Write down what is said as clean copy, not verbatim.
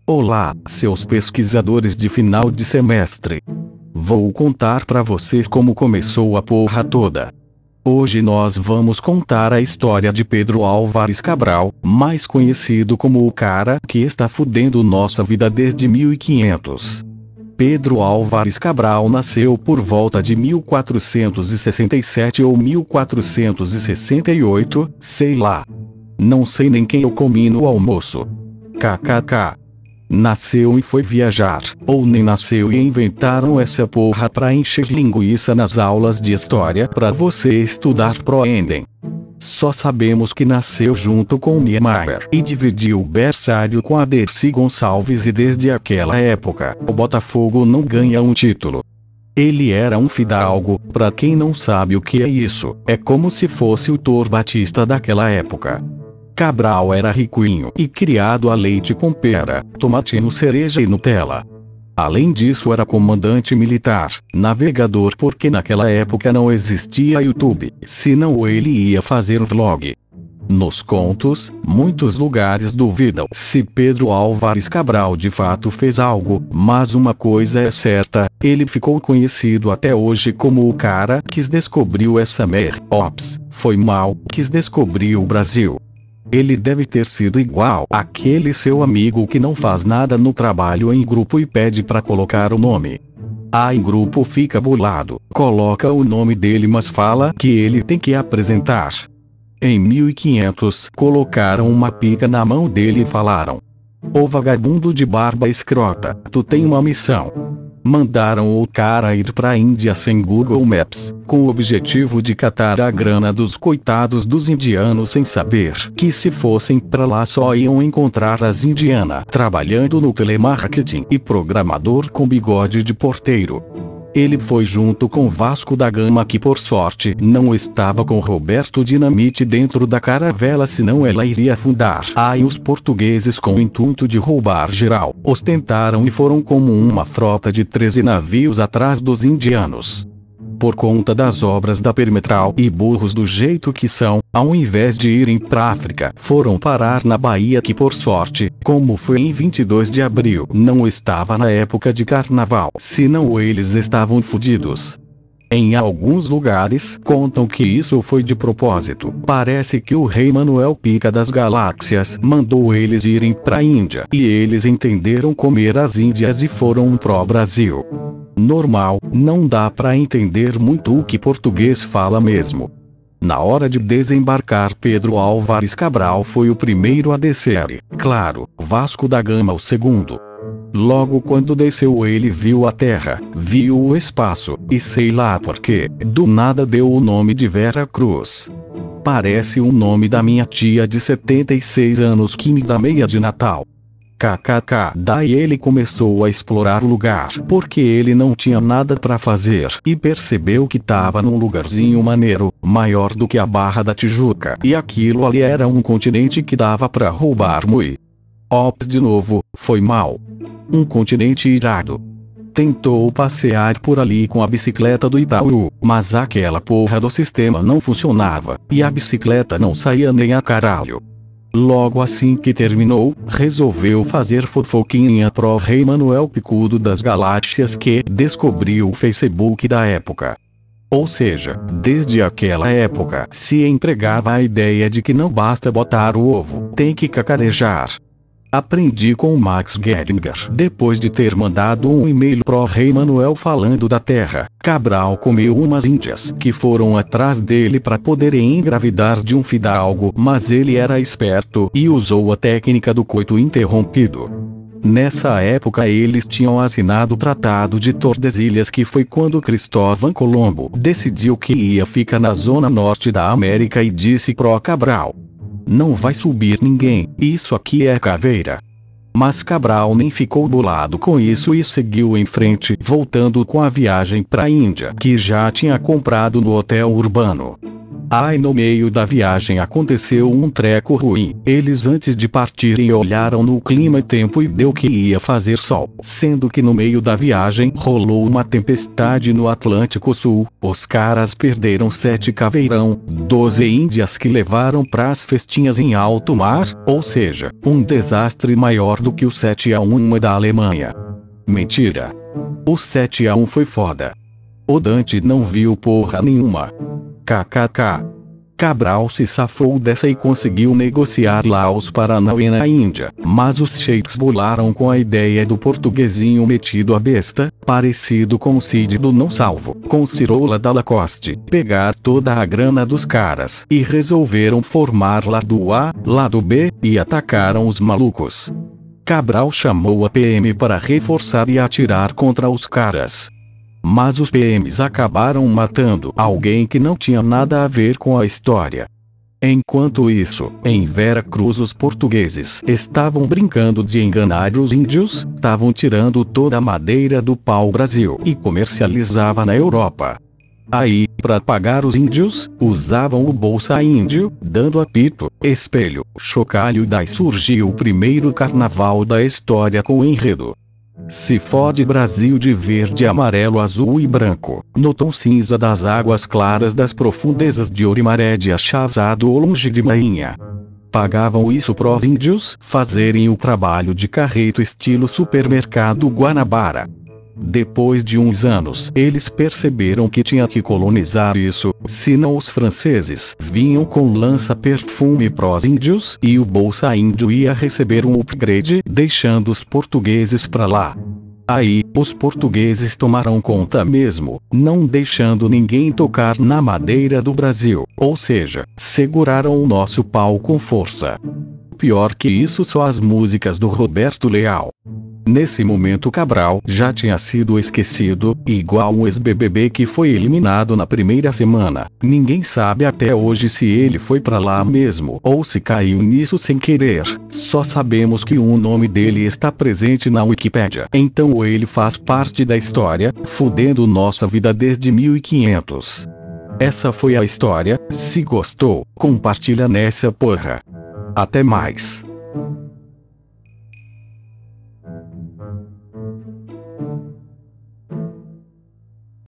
Olá, seus pesquisadores de final de semestre. Vou contar pra vocês como começou a porra toda. Hoje nós vamos contar a história de Pedro Álvares Cabral, mais conhecido como o cara que está fudendo nossa vida desde 1500. Pedro Álvares Cabral nasceu por volta de 1467 ou 1468, sei lá. Não sei nem quem eu comi no almoço. KKK. Nasceu e foi viajar, ou nem nasceu e inventaram essa porra pra encher linguiça nas aulas de história pra você estudar pro Enem. Só sabemos que nasceu junto com Niemeyer e dividiu o berçário com a Dercy Gonçalves, e desde aquela época, o Botafogo não ganha um título. Ele era um fidalgo. Pra quem não sabe o que é isso, é como se fosse o Thor Batista daquela época. Cabral era riquinho e criado a leite com pera, tomatinho, cereja e Nutella. Além disso, era comandante militar, navegador, porque naquela época não existia YouTube, senão ele ia fazer vlog. Nos contos, muitos lugares duvidam se Pedro Álvares Cabral de fato fez algo, mas uma coisa é certa, ele ficou conhecido até hoje como o cara que descobriu essa merda. Ops, foi mal, que descobriu o Brasil. Ele deve ter sido igual àquele seu amigo que não faz nada no trabalho em grupo e pede pra colocar o nome. Em grupo fica bolado, coloca o nome dele mas fala que ele tem que apresentar. Em 1500, colocaram uma pica na mão dele e falaram: "Ô vagabundo de barba escrota, tu tem uma missão." Mandaram o cara ir pra Índia sem Google Maps, com o objetivo de catar a grana dos coitados dos indianos, sem saber que se fossem pra lá só iam encontrar as indianas trabalhando no telemarketing e programador com bigode de porteiro. Ele foi junto com Vasco da Gama, que por sorte não estava com Roberto Dinamite dentro da caravela, senão ela iria afundar. E os portugueses, com o intuito de roubar geral, ostentaram e foram como uma frota de 13 navios atrás dos indianos. Por conta das obras da Perimetral e burros do jeito que são, ao invés de irem pra África, foram parar na Bahia, que por sorte, como foi em 22 de abril, não estava na época de carnaval, senão eles estavam fudidos. Em alguns lugares, contam que isso foi de propósito. Parece que o rei Manuel Pica das Galáxias mandou eles irem pra Índia, e eles entenderam comer as índias e foram pro Brasil. Normal, não dá pra entender muito o que português fala mesmo. Na hora de desembarcar, Pedro Álvares Cabral foi o primeiro a descer, claro, Vasco da Gama o segundo. Logo quando desceu, ele viu a terra, viu o espaço, e sei lá porquê, do nada deu o nome de Vera Cruz. Parece o nome da minha tia de 76 anos que me dá meia de Natal. KKK. Daí ele começou a explorar o lugar, porque ele não tinha nada pra fazer, e percebeu que tava num lugarzinho maneiro, maior do que a Barra da Tijuca, e aquilo ali era um continente que dava pra roubar muito. Ops, de novo, foi mal. Um continente irado. Tentou passear por ali com a bicicleta do Itaú, mas aquela porra do sistema não funcionava, e a bicicleta não saía nem a caralho. Logo assim que terminou, resolveu fazer fofoquinha pro rei Manuel Picudo das Galáxias, que descobriu o Facebook da época. Ou seja, desde aquela época se empregava a ideia de que não basta botar o ovo, tem que cacarejar. Aprendi com Max Geringer. Depois de ter mandado um e-mail pro rei Manuel falando da terra, Cabral comeu umas índias que foram atrás dele para poderem engravidar de um fidalgo, mas ele era esperto e usou a técnica do coito interrompido. Nessa época eles tinham assinado o Tratado de Tordesilhas, que foi quando Cristóvão Colombo decidiu que ia ficar na zona norte da América e disse pro Cabral: "Não vai subir ninguém, isso aqui é caveira." Mas Cabral nem ficou bolado com isso e seguiu em frente, voltando com a viagem pra Índia, que já tinha comprado no hotel urbano. Ai, no meio da viagem aconteceu um treco ruim. Eles antes de partirem olharam no clima tempo e deu que ia fazer sol. Sendo que no meio da viagem rolou uma tempestade no Atlântico Sul. Os caras perderam 7 caveirão, 12 índias que levaram pras festinhas em alto mar, ou seja, um desastre maior do que o 7-1 da Alemanha. Mentira. O 7-1 foi foda. O Dante não viu porra nenhuma. KKK. Cabral se safou dessa e conseguiu negociar Laos Paranauê na Índia, mas os sheiks bolaram com a ideia do portuguesinho metido a besta, parecido com o Cid do Não Salvo, com Cirola da Lacoste, pegar toda a grana dos caras e resolveram formar lado A, lado B, e atacaram os malucos. Cabral chamou a PM para reforçar e atirar contra os caras. Mas os PMs acabaram matando alguém que não tinha nada a ver com a história. Enquanto isso, em Vera Cruz os portugueses estavam brincando de enganar os índios, estavam tirando toda a madeira do pau-brasil e comercializava na Europa. Aí, para pagar os índios, usavam o Bolsa Índio, dando apito, espelho, chocalho e daí surgiu o primeiro carnaval da história com o enredo Se Fode Brasil de verde, amarelo, azul e branco, no tom cinza das águas claras das profundezas de Orimaré de Achazado ou longe de Mainha. Pagavam isso pros índios fazerem o trabalho de carreto estilo supermercado Guanabara. Depois de uns anos, eles perceberam que tinha que colonizar isso, senão os franceses vinham com lança-perfume pros índios e o Bolsa Índio ia receber um upgrade, deixando os portugueses pra lá. Aí, os portugueses tomaram conta mesmo, não deixando ninguém tocar na madeira do Brasil, ou seja, seguraram o nosso pau com força. Pior que isso, só as músicas do Roberto Leal. Nesse momento Cabral já tinha sido esquecido, igual um ex-BBB que foi eliminado na primeira semana. Ninguém sabe até hoje se ele foi pra lá mesmo ou se caiu nisso sem querer. Só sabemos que o nome dele está presente na Wikipédia. Então ele faz parte da história, fudendo nossa vida desde 1500. Essa foi a história. Se gostou, compartilha nessa porra. Até mais.